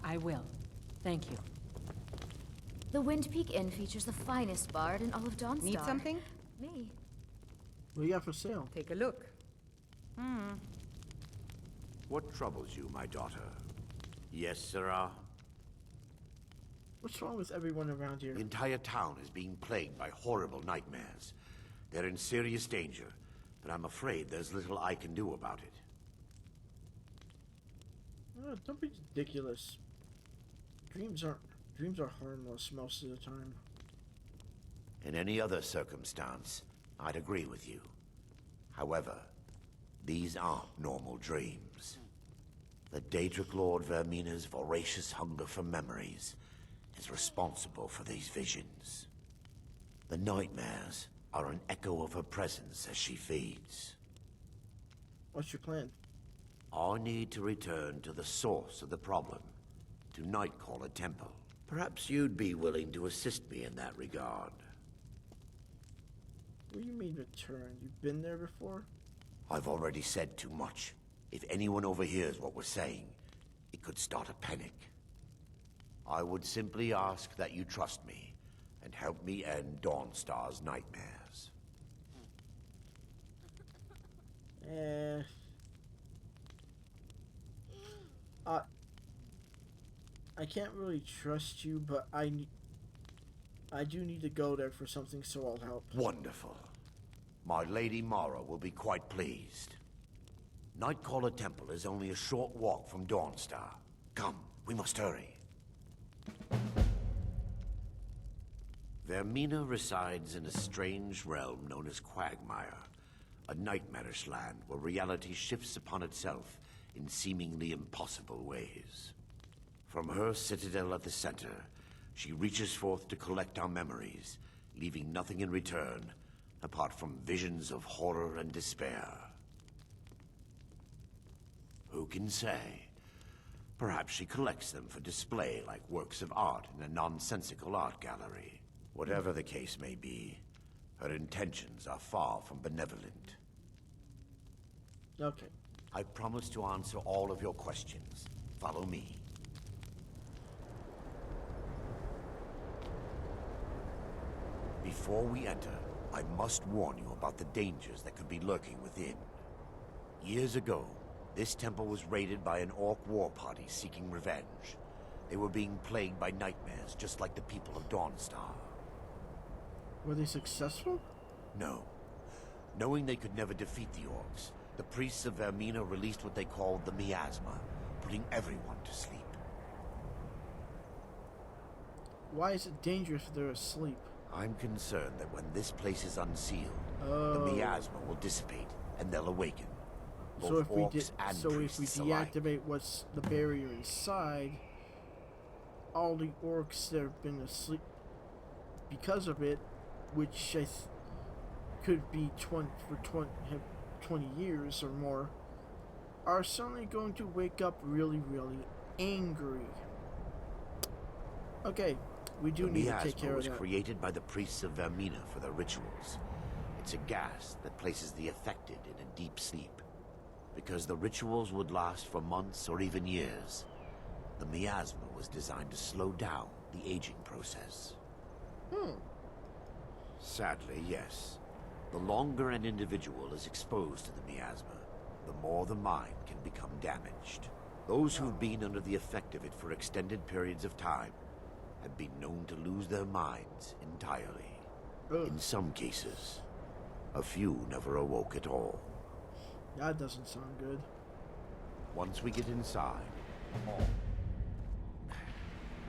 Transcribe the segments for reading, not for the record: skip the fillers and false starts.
I will. Thank you. The Wind Peak Inn features the finest bard in all of Dawnstar. Need something? Me. What do you got for sale? Take a look. What troubles you, my daughter? Yes, sirrah? What's wrong with everyone around here? The entire town is being plagued by horrible nightmares. They're in serious danger, but I'm afraid there's little I can do about it. Oh, don't be ridiculous. Dreams are harmless most of the time. In any other circumstance, I'd agree with you. However, these aren't normal dreams. The Daedric Lord Vaemina's voracious hunger for memories is responsible for these visions. The nightmares are an echo of her presence as she feeds. What's your plan? I need to return to the source of the problem, to Nightcaller Temple. Perhaps you'd be willing to assist me in that regard. What do you mean return? You've been there before? I've already said too much. If anyone overhears what we're saying, it could start a panic. I would simply ask that you trust me and help me end Dawnstar's nightmares. I can't really trust you, but I do need to go there for something, so I'll help. Wonderful. My Lady Mara will be quite pleased. Nightcaller Temple is only a short walk from Dawnstar. Come, we must hurry. Vaemina resides in a strange realm known as Quagmire, a nightmarish land where reality shifts upon itself in seemingly impossible ways. From her citadel at the center, she reaches forth to collect our memories, leaving nothing in return apart from visions of horror and despair. Who can say? Perhaps she collects them for display like works of art in a nonsensical art gallery. Whatever the case may be, her intentions are far from benevolent. Okay. I promise to answer all of your questions. Follow me. Before we enter, I must warn you about the dangers that could be lurking within. Years ago, this temple was raided by an orc war party seeking revenge. They were being plagued by nightmares, just like the people of Dawnstar. Were they successful? No. Knowing they could never defeat the orcs, the priests of Vaemina released what they called the miasma, putting everyone to sleep. Why is it dangerous if they're asleep? I'm concerned that when this place is unsealed, the miasma will dissipate and they'll awaken. So if we priests alike. deactivate what's the barrier inside, all the orcs that have been asleep because of it, which could be 20 years or more, are suddenly going to wake up really, really angry. Okay, we do need to take care of that. The miasma was created by the priests of Vaemina for their rituals. It's a gas that places the affected in a deep sleep. Because the rituals would last for months or even years, the miasma was designed to slow down the aging process. Sadly, yes. The longer an individual is exposed to the miasma, the more the mind can become damaged. Those who've been under the effect of it for extended periods of time have been known to lose their minds entirely. In some cases, a few never awoke at all. That doesn't sound good. Once we get inside...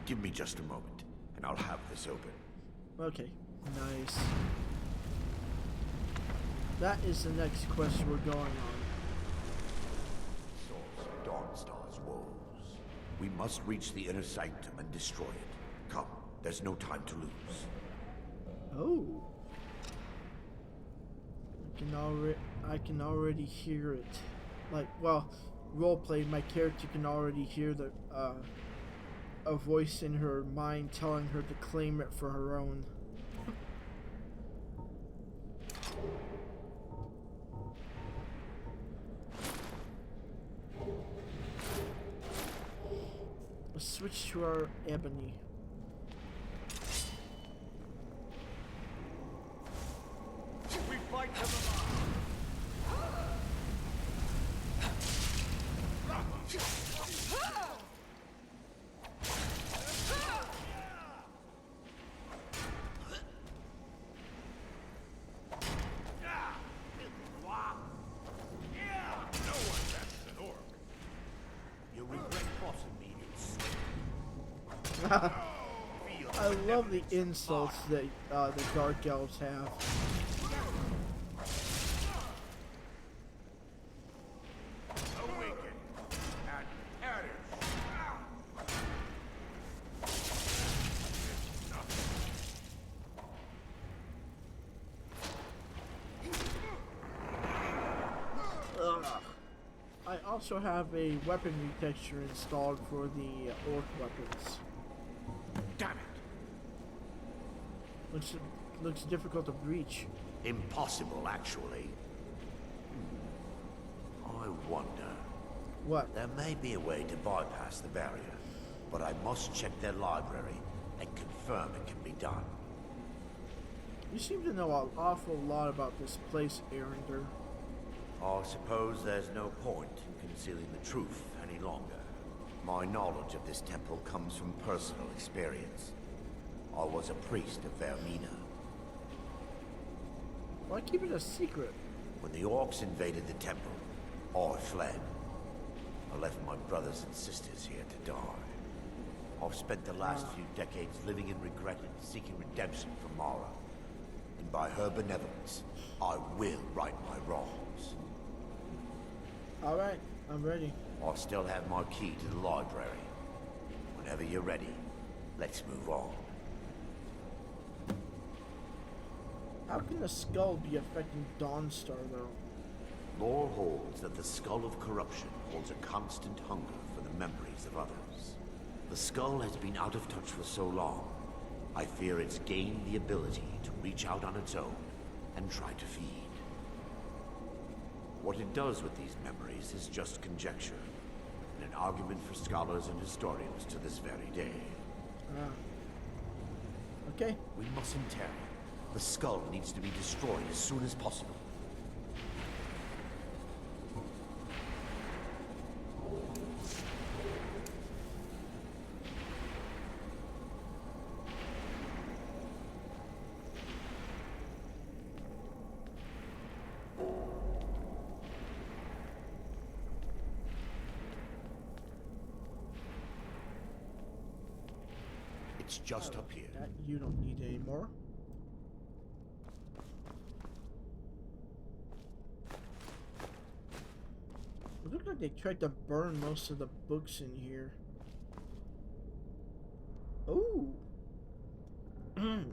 Give me just a moment, and I'll have this open. Okay, nice. That is the next quest we're going on. Source of Dawnstar's woes. We must reach the inner sanctum and destroy it. Come, there's no time to lose. Oh. I can already hear it. Like, well, roleplay, my character can already hear the a voice in her mind telling her to claim it for her own. Let's switch to our ebony. We fight to the last. I love the insults that the Dark Elves have. Awaken and perish. Ugh. I also have a weaponry texture installed for the orc weapons. Damn it! Looks difficult to breach. Impossible, actually. I wonder. What? There may be a way to bypass the barrier, but I must check their library and confirm it can be done. You seem to know an awful lot about this place, Arender. I suppose there's no point in concealing the truth any longer. My knowledge of this temple comes from personal experience. I was a priest of Vaemina. Why keep it a secret? When the orcs invaded the temple, I fled. I left my brothers and sisters here to die. I've spent the last few decades living in regret and seeking redemption from Mara. And by her benevolence, I will right my wrongs. Alright, I'm ready. I still have my key to the library. Whenever you're ready, let's move on. How can the skull be affecting Dawnstar, though? Lore holds that the skull of corruption holds a constant hunger for the memories of others. The skull has been out of touch for so long, I fear it's gained the ability to reach out on its own and try to feed. What it does with these memories is just conjecture, and an argument for scholars and historians to this very day. Okay. We mustn't tarry. The skull needs to be destroyed as soon as possible. It's just up here. That you don't need anymore. It looked like they tried to burn most of the books in here. Oh. Okay,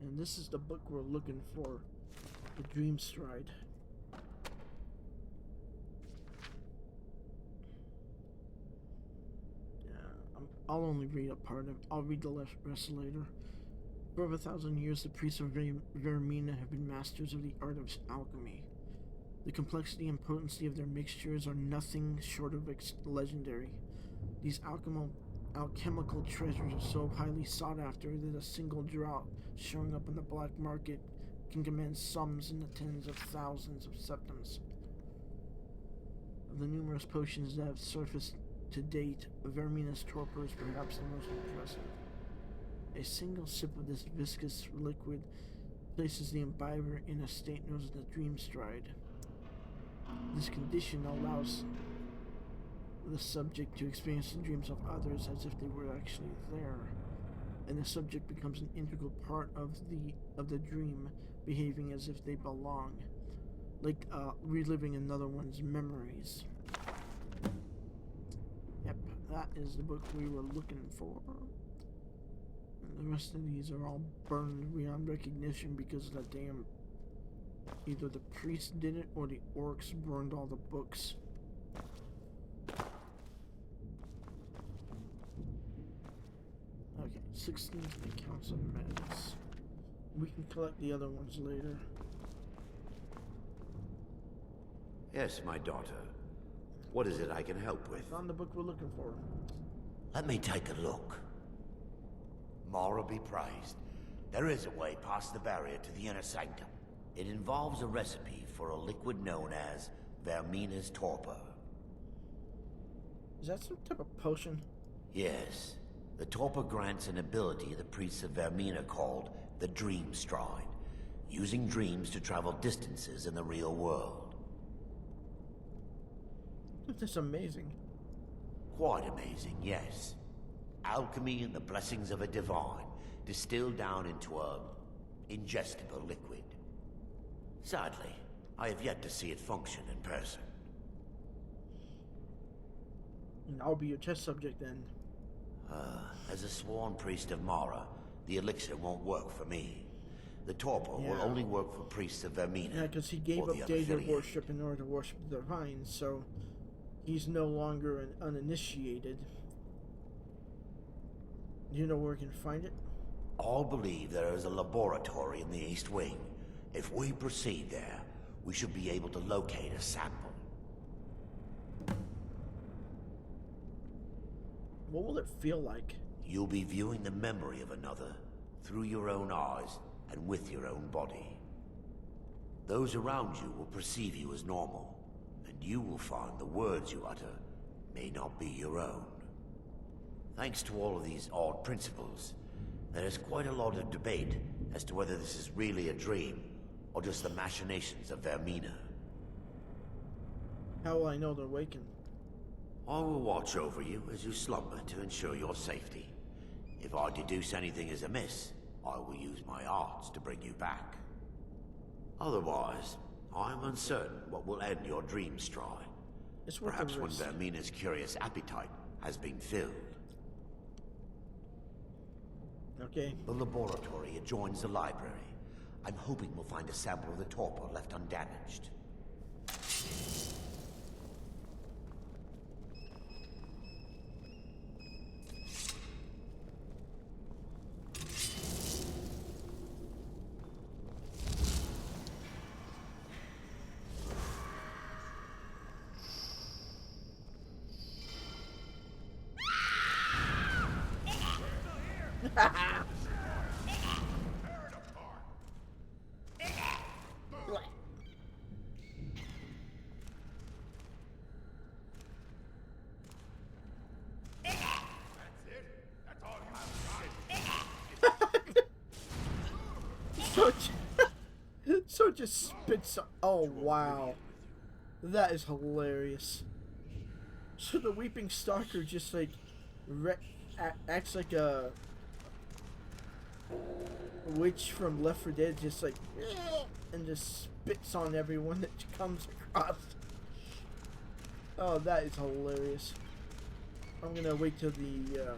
and this is the book we're looking for, the Dream Stride. I'll only read a part of it. I'll read the rest later. For over 1,000 years, the priests of Vaemina have been masters of the art of alchemy. The complexity and potency of their mixtures are nothing short of legendary. These alchemical treasures are so highly sought after that a single draught showing up in the black market can command sums in the tens of thousands of septims. Of the numerous potions that have surfaced to date, Vaemina's torpor is perhaps the most impressive. A single sip of this viscous liquid places the imbiber in a state known as the Dream Stride. This condition allows the subject to experience the dreams of others as if they were actually there, and the subject becomes an integral part of the dream, behaving as if they belong, like reliving another one's memories. Yep, that is the book we were looking for. And the rest of these are all burned beyond recognition because of the damn... Either the priest did it or the orcs burned all the books. Okay, 16 accounts of madness. We can collect the other ones later. Yes, my daughter. What is it I can help with? Found the book we're looking for. Let me take a look. Mara be praised. There is a way past the barrier to the inner sanctum. It involves a recipe for a liquid known as Vaemina's torpor. Is that some type of potion? Yes. The torpor grants an ability the priests of Vaemina called the Dream Stride, using dreams to travel distances in the real world. That's amazing. Quite amazing, yes. Alchemy and the blessings of a divine, distilled down into a ingestible liquid. Sadly, I have yet to see it function in person. And I'll be your test subject then. As a sworn priest of Mara, the elixir won't work for me. The torpor will only work for priests of Vaemina. Yeah, because he gave up Daedric worship in order to worship the divine, so he's no longer an uninitiated. Do you know where we can find it? All believe there is a laboratory in the East Wing. If we proceed there, we should be able to locate a sample. What will it feel like? You'll be viewing the memory of another through your own eyes and with your own body. Those around you will perceive you as normal, and you will find the words you utter may not be your own. Thanks to all of these odd principles, there is quite a lot of debate as to whether this is really a dream or just the machinations of Vaemina. How will I know they're awakened? I will watch over you as you slumber to ensure your safety. If I deduce anything is amiss, I will use my arts to bring you back. Otherwise, I am uncertain what will end your dream stride. It's worth Perhaps the when risk. Vaemina's curious appetite has been filled. Okay. The laboratory adjoins the library. I'm hoping we'll find a sample of the torpor left undamaged. So it just spits. Oh wow, that is hilarious. So the Weeping Stalker just like acts like a witch from Left 4 Dead, just like and just spits on everyone that comes across. Oh, that is hilarious. I'm gonna wait till the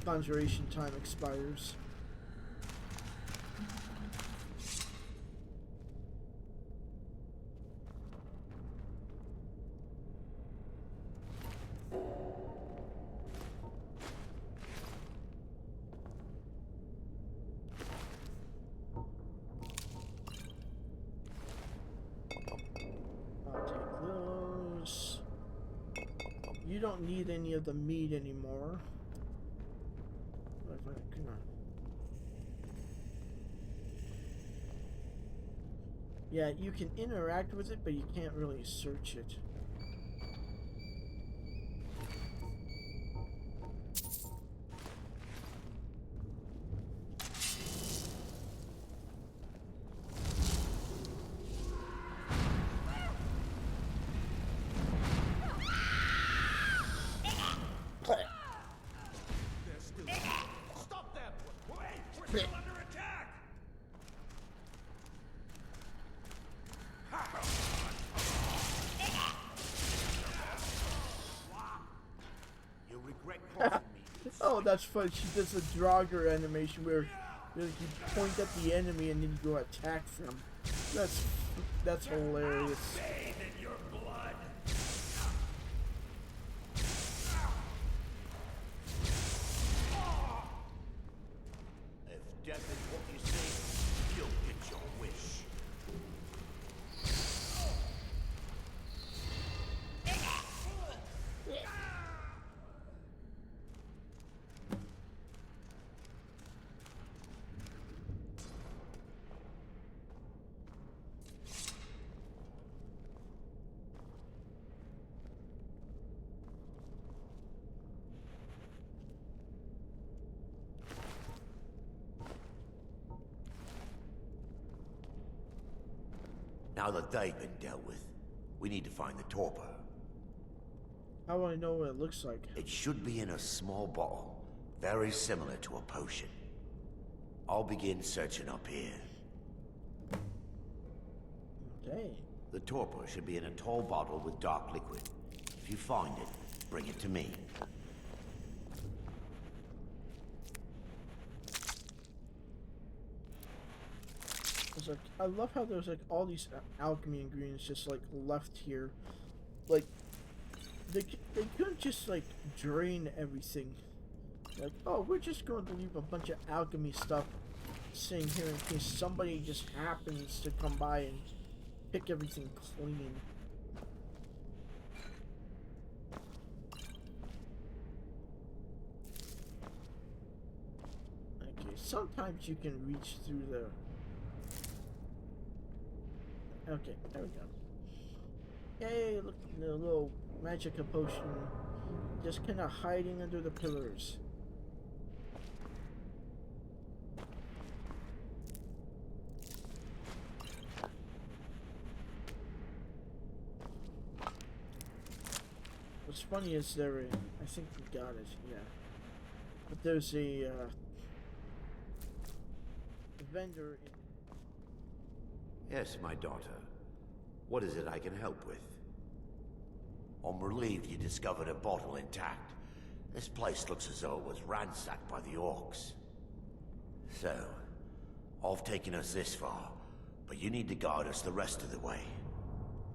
conjuration time expires. You don't need any of the meat anymore. Come on. Yeah, you can interact with it, but you can't really search it. Stop them! Wait! We're still under attack! You'll regret crossing me. Oh, that's fun. She does a Draugr animation where you point at the enemy and then you go attack them. That's hilarious. Bathe in your blood! If death is what you say, you'll get your wish. Now that they've been dealt with, we need to find the torpor. How do I know what it looks like? It should be in a small bottle, very similar to a potion. I'll begin searching up here. Okay. The torpor should be in a tall bottle with dark liquid. If you find it, bring it to me. It's like, I love how there's like all these alchemy ingredients just like left here. Like, they couldn't just like drain everything. Like, oh, we're just going to leave a bunch of alchemy stuff sitting here in case somebody just happens to come by and pick everything clean. Okay, sometimes you can reach through the... Okay, there we go. Yay, look, the little magic potion just kind of hiding under the pillars. What's funny is I think we got it, yeah. But there's a vendor in... Yes, my daughter. What is it I can help with? I'm relieved you discovered a bottle intact. This place looks as though it was ransacked by the orcs. So, I've taken us this far, but you need to guide us the rest of the way.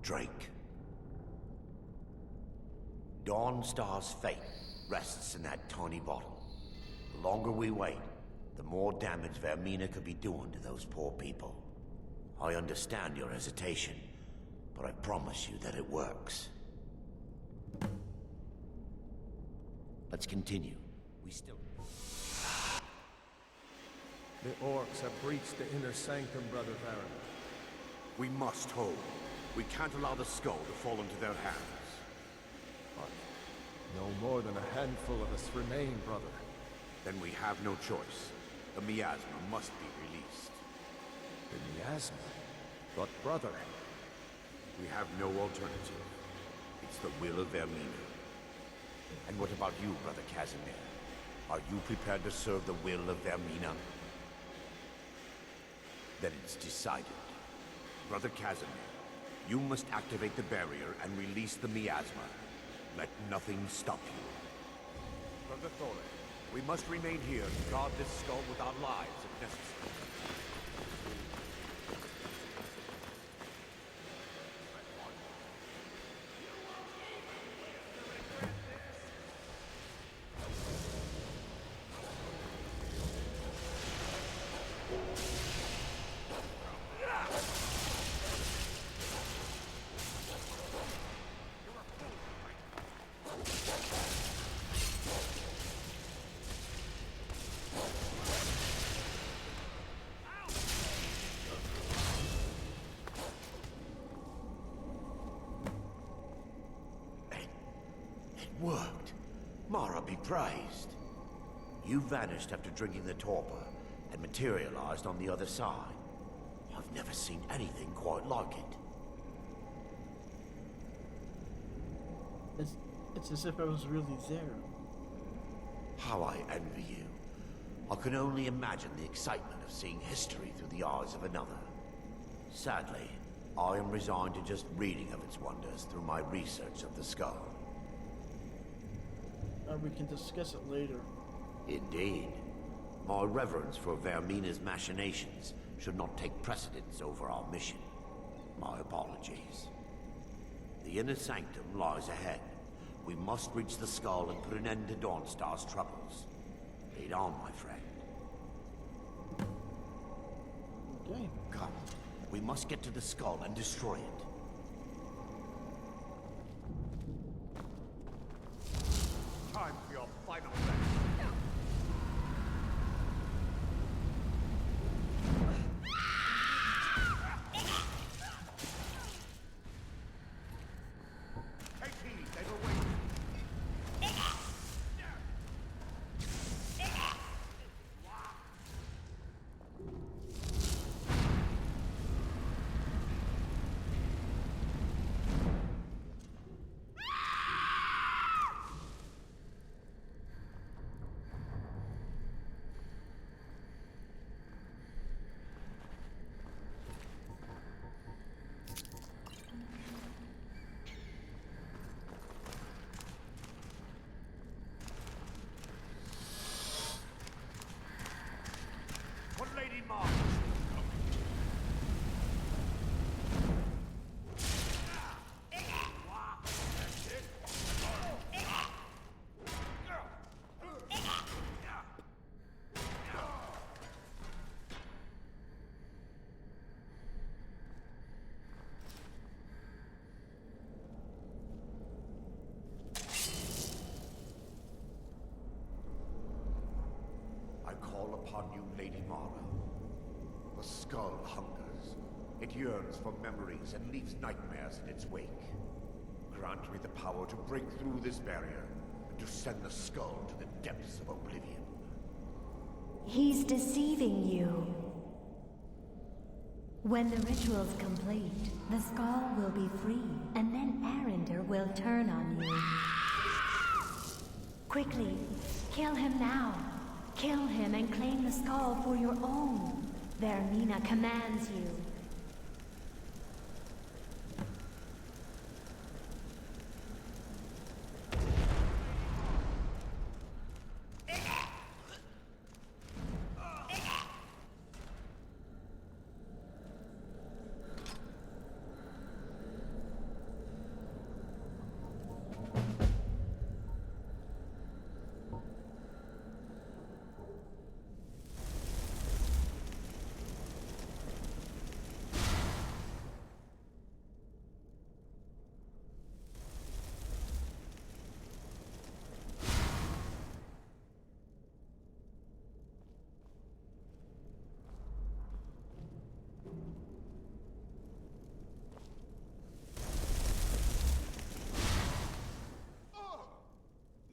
Drake. Dawnstar's fate rests in that tiny bottle. The longer we wait, the more damage Vaemina could be doing to those poor people. I understand your hesitation, but I promise you that it works. Let's continue. We still... The orcs have breached the inner sanctum, Brother Varan. We must hold. We can't allow the skull to fall into their hands. But no more than a handful of us remain, brother. Then we have no choice. The miasma must be released. The miasma? But brother... We have no alternative. It's the will of Vaemina. And what about you, Brother Casimir? Are you prepared to serve the will of Vaemina? Then it's decided. Brother Casimir, you must activate the barrier and release the miasma. Let nothing stop you. Brother Thorin, we must remain here to guard this skull with our lives if necessary. Worked. Mara be praised. You vanished after drinking the torpor and materialized on the other side. I've never seen anything quite like it. It's as if I was really there. How I envy you. I can only imagine the excitement of seeing history through the eyes of another. Sadly, I am resigned to just reading of its wonders through my research of the skull. We can discuss it later. Indeed. My reverence for Vaemina's machinations should not take precedence over our mission. My apologies. The inner sanctum lies ahead. We must reach the skull and put an end to Dawnstar's troubles. Lead on, my friend. Okay. Come. We must get to the skull and destroy it. Time for your final rest. Take heed, they will wait. fall upon you, Lady Mara. The skull hungers. It yearns for memories and leaves nightmares in its wake. Grant me the power to break through this barrier and to send the skull to the depths of oblivion. He's deceiving you. When the ritual's complete, the skull will be free, and then Arender will turn on you. Quickly, kill him now. Kill him and claim the skull for your own. Vaemina commands you.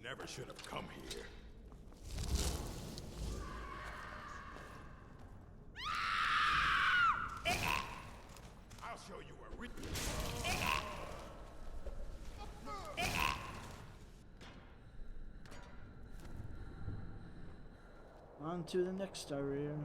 Never should have come here. I'll show you a real. On to the next area.